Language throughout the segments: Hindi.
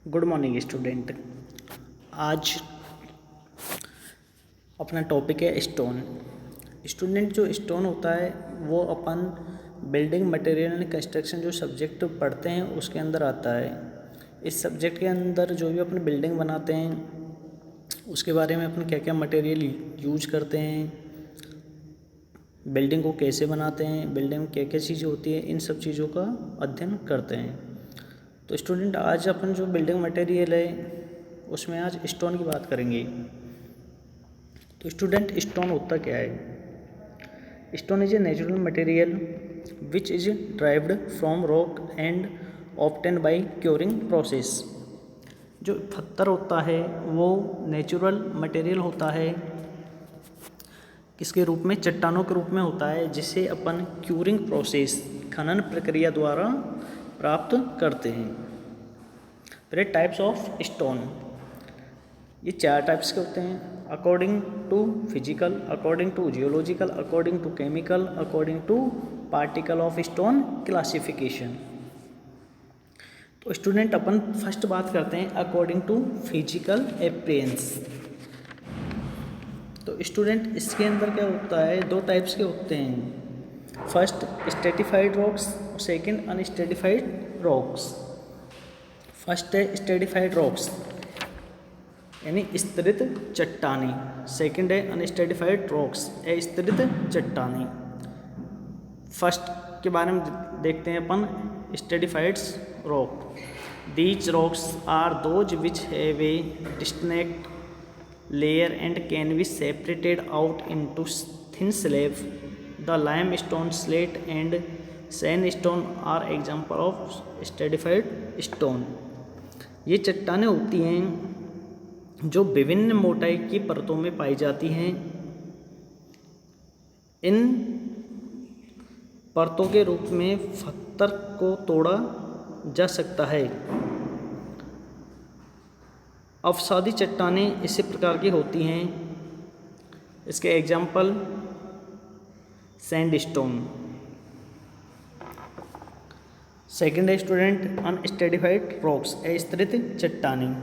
Good morning student. आज अपना टॉपिक है स्टोन। स्टूडेंट, जो स्टोन होता है वो अपन बिल्डिंग मटेरियल एंड कंस्ट्रक्शन जो सब्जेक्ट पढ़ते हैं उसके अंदर आता है। इस सब्जेक्ट के अंदर जो भी अपन बिल्डिंग बनाते हैं उसके बारे में अपन क्या क्या मटेरियल यूज करते हैं, बिल्डिंग को कैसे बनाते हैं, बिल्डिंग में क्या क्या चीज़ें होती है, इन सब चीज़ों का अध्ययन करते हैं। तो स्टूडेंट, आज अपन जो बिल्डिंग मटेरियल है उसमें आज स्टोन की बात करेंगे। तो स्टूडेंट, स्टोन होता क्या है? Stone is a natural material which is derived from rock and obtained by curing process. जो पत्थर होता है वो नेचुरल मटेरियल होता है, किसके रूप में? चट्टानों के रूप में होता है, जिसे अपन क्यूरिंग प्रोसेस, खनन प्रक्रिया द्वारा प्राप्त करते हैं। फिर टाइप्स ऑफ स्टोन, ये 4 टाइप्स के होते हैं। According to physical, according to geological, according to chemical, according to particle of stone classification. तो स्टूडेंट, अपन फर्स्ट बात करते हैं अकॉर्डिंग टू फिजिकल अपीयरेंस। तो स्टूडेंट, इसके अंदर क्या होता है? 2 टाइप्स के होते हैं। First stratified rocks, second unstratified rocks. First है स्ट्रेटिफाइड रॉक्स यानी स्तरित चट्टानी, सेकंड है अनस्ट्रेटिफाइड रॉक्स, स्तरित चट्टानी। फर्स्ट के बारे में देखते हैं अपन, stratified rock. These rocks are those which have a distinct layer and can be separated out into thin slabs. The limestone, slate and sandstone are example of stratified stone. ये चट्टानें होती हैं जो विभिन्न मोटाई की परतों में पाई जाती हैं। इन परतों के रूप में पत्थर को तोड़ा जा सकता है। अवसादी चट्टानें इसी प्रकार की होती हैं। इसके एग्जाम्पल सैंडस्टोन। सेकंड है स्टूडेंट अनस्ट्रेटिफाइड रॉक्स, स्तरित चट्टानें।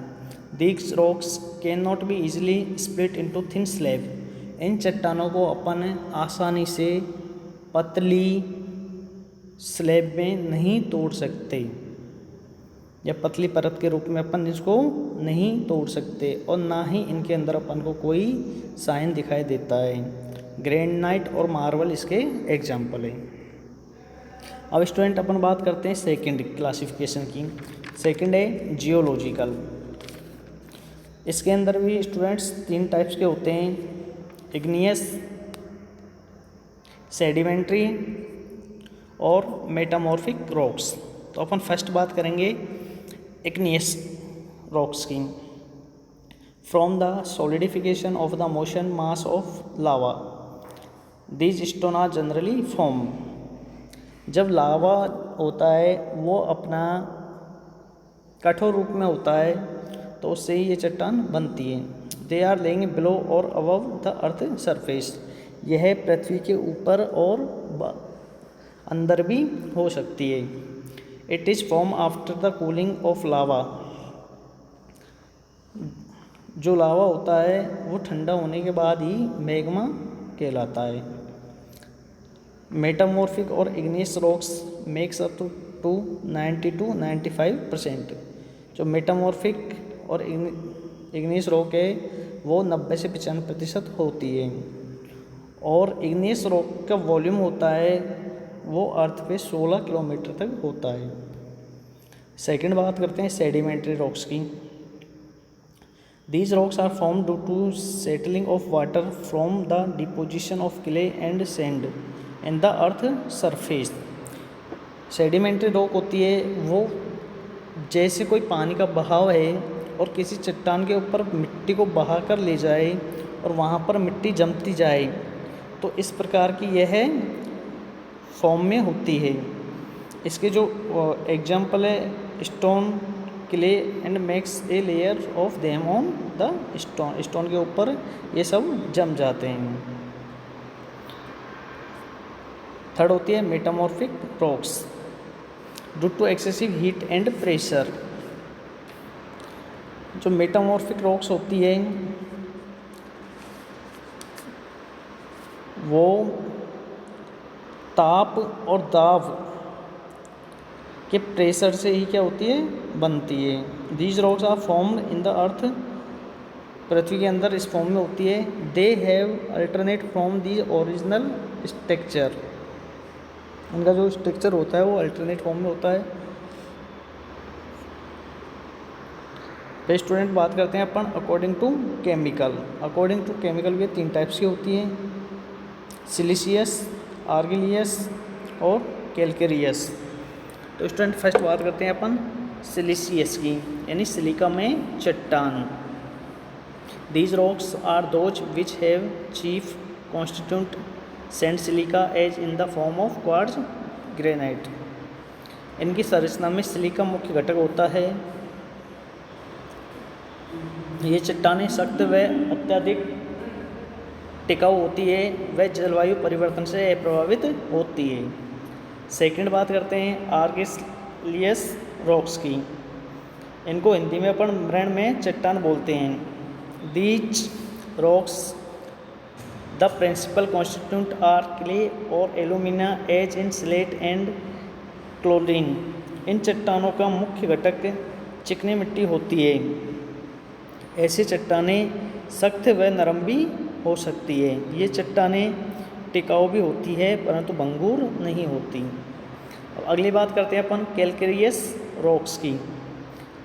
These rocks can not be easily split into thin slab. इन चट्टानों को अपन आसानी से पतली स्लैब में नहीं तोड़ सकते, या पतली परत के रूप में अपन इसको नहीं तोड़ सकते, और ना ही इनके अंदर अपन को कोई साइन दिखाई देता है। ग्रेनाइट और मार्बल इसके एग्जाम्पल है। अब स्टूडेंट, अपन बात करते हैं सेकंड क्लासिफिकेशन की। सेकंड है जियोलॉजिकल। इसके अंदर भी स्टूडेंट्स 3 टाइप्स के होते हैं, इग्नियस, सेडिमेंट्री और मेटामॉर्फिक रॉक्स। तो अपन फर्स्ट बात करेंगे igneous rocks की। From the solidification of the motion mass of lava, these stones are generally formed। जब लावा होता है वो अपना कठोर रूप में होता है तो उससे ही ये चट्टान बनती है। They are laying below or above the earth surface। यह पृथ्वी के ऊपर और अंदर भी हो सकती है। It is formed after the cooling of lava। जो लावा होता है वो ठंडा होने के बाद ही मैग्मा कहलाता है। मेटामॉर्फिक और igneous rocks makes up to 90 to 95%। जो मेटामॉर्फिक और इग्नियस रॉक है वो 90 से 95% होती है, और इग्नियस रॉक का वॉल्यूम होता है वो अर्थ पे 16 किलोमीटर तक होता है। सेकंड बात करते हैं सेडिमेंट्री रॉक्स की। These rocks are form due to settling of water from the deposition of clay and sand in the earth surface. Sedimentary rock होती है वो जैसे कोई पानी का बहाव है और किसी चट्टान के ऊपर मिट्टी को बहा कर ले जाए और वहाँ पर मिट्टी जमती जाए, तो इस प्रकार की यह फॉर्म में होती है। इसके जो एग्जाम्पल है stone, clay and makes a layer of them on the stone. Stone के ऊपर ये सब जम जाते हैं। थर्ड होती है metamorphic rocks due to excessive heat and pressure. जो मेटामॉर्फिक रॉक्स होती है वो ताप और दाब के प्रेशर से ही क्या होती है, बनती है। These rocks are formed in the earth, पृथ्वी के अंदर इस फॉर्म में होती है। They have alternate from the original structure, उनका जो स्ट्रक्चर होता है वो अल्टरनेट फॉर्म में होता है। तो स्टूडेंट बात करते हैं अपन according to chemical. According to chemical भी 3 टाइप्स की होती हैं, सिलिशियस, आर्गिलियस और कैल्केरियस। तो स्टूडेंट फर्स्ट बात करते हैं अपन सिलिशियस की, यानी सिलिका में चट्टान। These rocks are those which have chief constituent sand silica as in the form of quartz granite. इनकी संरचना में सिलिका मुख्य घटक होता है। ये चट्टानें सख्त व अत्यधिक टिकाऊ होती है, वह जलवायु परिवर्तन से अप्रभावित होती है। सेकंड बात करते हैं आर्गिलियस रॉक्स की। इनको हिंदी में अपन मृण में चट्टान बोलते हैं। These rocks the principal constituent are clay और alumina as in slate and chlorine. इन चट्टानों का मुख्य घटक चिकनी मिट्टी होती है। ऐसी चट्टानें सख्त व नरम भी हो सकती है। ये चट्टानें टिकाऊ भी होती है परंतु भंगुर नहीं होती। अब अगली बात करते हैं अपन कैल्केरियस रॉक्स की।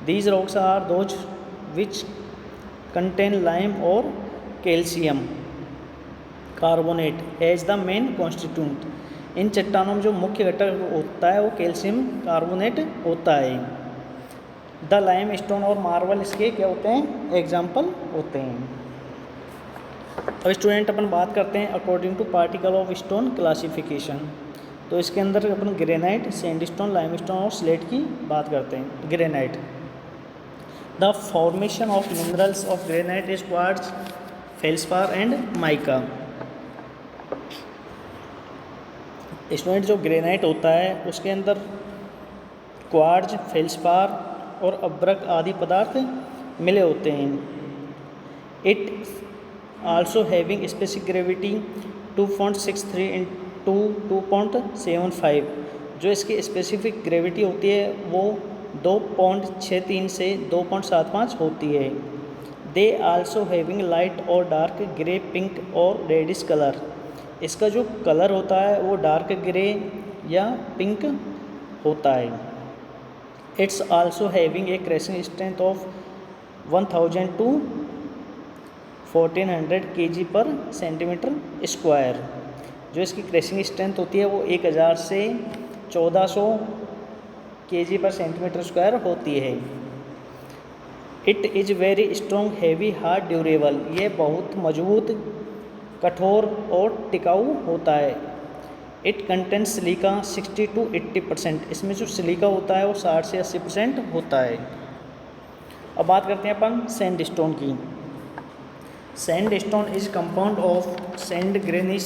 These rocks are those which contain lime और calcium carbonate as the main constituent. इन चट्टानों में जो मुख्य घटक होता है वो कैल्शियम कार्बोनेट होता है। द लाइम स्टोन और मार्बल इसके क्या होते हैं, एग्जाम्पल होते हैं। अब स्टूडेंट अपन बात करते हैं according to particle of stone classification. तो इसके अंदर अपन ग्रेनाइट, सैंडस्टोन, लाइमस्टोन और स्लेट की बात करते हैं। Granite, the formation of minerals of granite is quartz, feldspar and mica. Student जो ग्रेनाइट होता है उसके अंदर क्वार्ट्ज, फेल्सपार और अब्रक आदि पदार्थ मिले होते हैं। It also having specific gravity 2.63 into 2.75। जो इसकी स्पेसिफिक ग्रेविटी होती है वो 2.63 से 2.75 होती है। दे आल्सो हैविंग लाइट और डार्क ग्रे, पिंक और रेडिश कलर। इसका जो कलर होता है वो डार्क ग्रे या पिंक होता है। It's also having a crashing strength of 1000 to 1400 kg per centimetre square. जो इसकी क्रैशिंग स्ट्रेंथ होती है वो 1000 से 1400 kg पर सेंटीमीटर स्क्वायर होती है। It is very strong, heavy, hard, durable. ये बहुत मजबूत, कठोर और टिकाऊ होता है। It contains silica 60 to 80%। इसमें जो सिलिका होता है वो 60 से 80% होता है। अब बात करते हैं अपन सैंडस्टोन की। Sandstone is compound of sand, grainish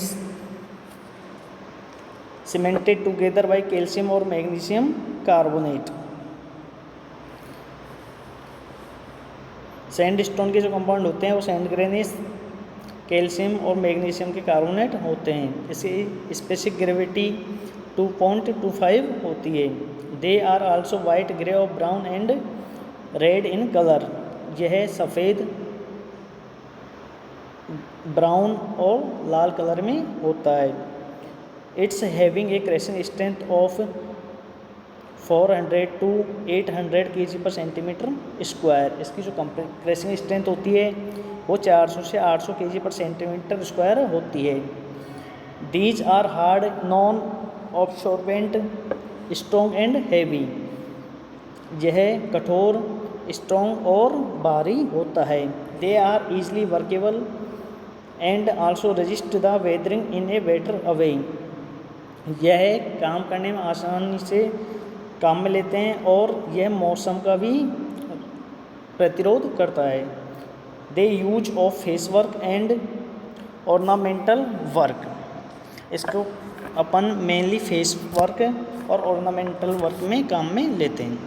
cemented together by calcium और मैग्नीशियम कार्बोनेट। सैंडस्टोन के जो कंपाउंड होते हैं वो सैंड, ग्रेनिश, कैल्शियम और मैग्नीशियम के कार्बोनेट होते हैं। इसकी स्पेसिफिक ग्रेविटी 2.25 होती है। They are also white, grey और brown and red in colour. यह सफ़ेद, ब्राउन और लाल कलर में होता है। It's having a crashing strength of 400 to 800 kg per centimetre square. इसकी जो क्रैशिंग स्ट्रेंथ होती है वो 400 से 800 kg पर सेंटीमीटर स्क्वायर होती है। These are hard, non absorbent, strong and heavy. यह कठोर, स्ट्रॉन्ग और भारी होता है। They are easily workable and also resist the weathering in a better away. यह काम करने में आसानी से काम में लेते हैं और यह मौसम का भी प्रतिरोध करता है। They use of face work and ornamental work. इसको अपन मेनली फेस वर्क और ऑर्नामेंटल वर्क में काम में लेते हैं।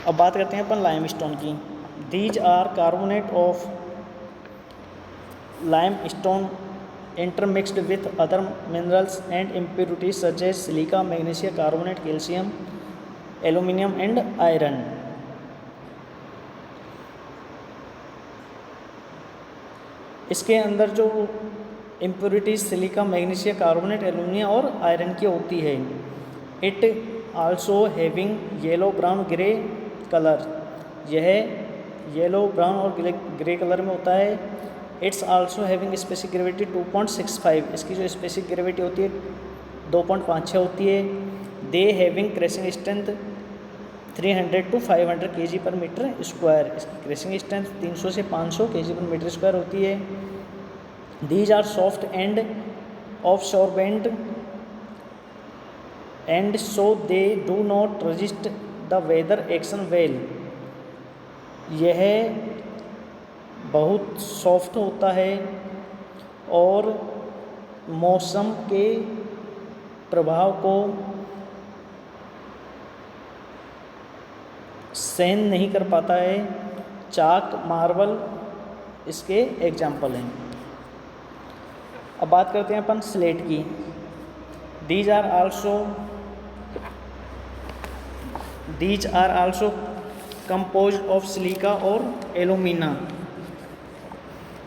अब बात करते हैं अपन लाइमस्टोन की। These are carbonate of limestone intermixed with other minerals and impurities such as silica, magnesium carbonate, calcium, aluminum and iron. इसके अंदर जो impurities silica, magnesium carbonate, aluminium और आयरन की होती है। It also having yellow brown grey colour, यह येलो ब्राउन और ग्रे कलर में होता है। It's also having specific gravity 2.65, इसकी जो स्पेसिफिक ग्रेविटी होती है 2.56 होती है। They having crushing strength 300 to 500 kg per metre square, इसकी क्रेशिंग स्ट्रेंथ 300 से 500 kg पर मीटर स्क्वायर होती है। These are soft and absorbent and so they do not resist the weather action well, यह बहुत सॉफ्ट होता है और मौसम के प्रभाव को सहन नहीं कर पाता है। चाक, मार्बल इसके एग्जाम्पल हैं। अब बात करते हैं अपन स्लेट की। These are also composed of silica और एल्यूमिना,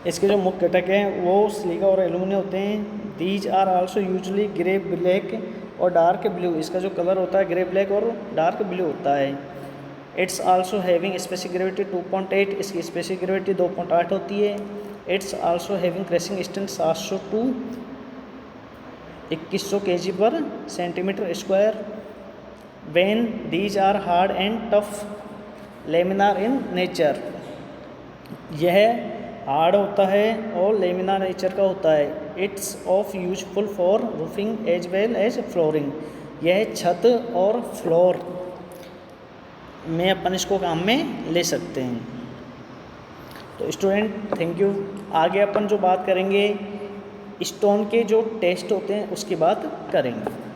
इसके जो मुख्य घटक हैं वो सिलिका और एल्यूमिनियम होते हैं। These are also usually grey, black और डार्क ब्लू, इसका जो कलर होता है ग्रे, ब्लैक और डार्क ब्लू होता है। It's also having specific gravity 2.8, इसकी स्पेसिफिक ग्रेविटी 2.8 होती है। It's also having crushing strength 700 to 2100 kg per centimetre square. When these are hard and tough laminar in nature, यह हार्ड होता है और लेमिनार नेचर का होता है। It's of useful for roofing as well as flooring, यह छत और फ्लोर में अपन इसको काम में ले सकते हैं। तो स्टूडेंट थैंक यू। आगे अपन जो बात करेंगे स्टोन के जो टेस्ट होते हैं उसकी बात करेंगे।